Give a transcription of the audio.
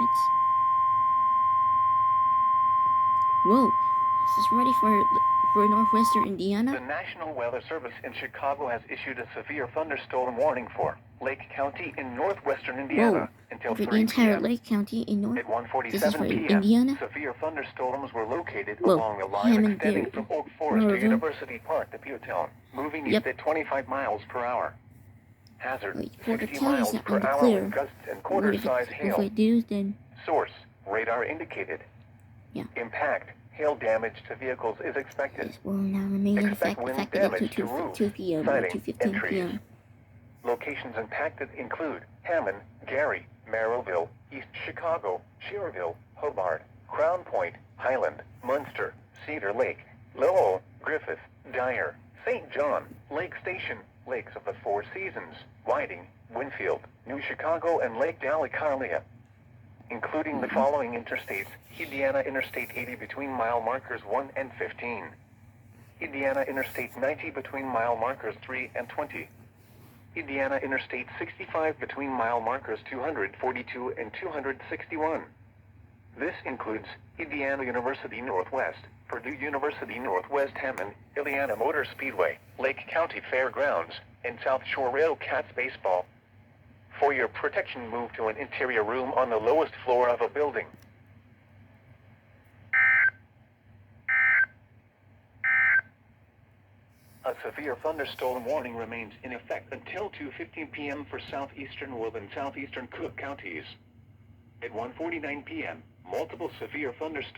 Rapids. Whoa, this is ready for northwestern Indiana. The National Weather Service in Chicago has issued a severe thunderstorm warning for Lake County in northwestern Indiana until 3 the entire p.m. Lake County in north. At 1:47 This is for p.m., Indiana. severe thunderstorms were located Whoa, along a line Hammond extending there, from Oak Forest to Merrillville. University Park to Pewtown, moving east Yep. at 25 miles per hour. Hazard, Wait, Porter 60 County's miles not per in the hour clear. with gusts and What quarter-size hail. if I do, then Source, radar indicated. yeah. Impact, hail damage to vehicles is expected. This will now remain in Expect effect wind effective at damage to roofs, 2 p.m. or siding, 2:15 and trees. p.m. Locations impacted include Hammond, Gary, Merrillville, East Chicago, Schererville, Hobart, Crown Point, Highland, Munster, Cedar Lake, Lowell, Griffith, Dyer, St. John, Lake Station, Lakes of the Four Seasons, Whiting, Winfield, New Chicago, and Lake Dalecarlia. Including the following interstates: Indiana Interstate 80 between mile markers 1 and 15. Indiana Interstate 90 between mile markers 3 and 20. Indiana Interstate 65 between mile markers 242 and 261. This includes Indiana University Northwest, Purdue University Northwest Hammond, Indiana Motor Speedway, Lake County Fairgrounds, and South Shore Railcats Baseball. For your protection, move to an interior room on the lowest floor of a building. A severe thunderstorm warning remains in effect until 2:15 p.m. for southeastern Will and southeastern Cook counties. At 1:49 p.m., multiple severe thunderstorms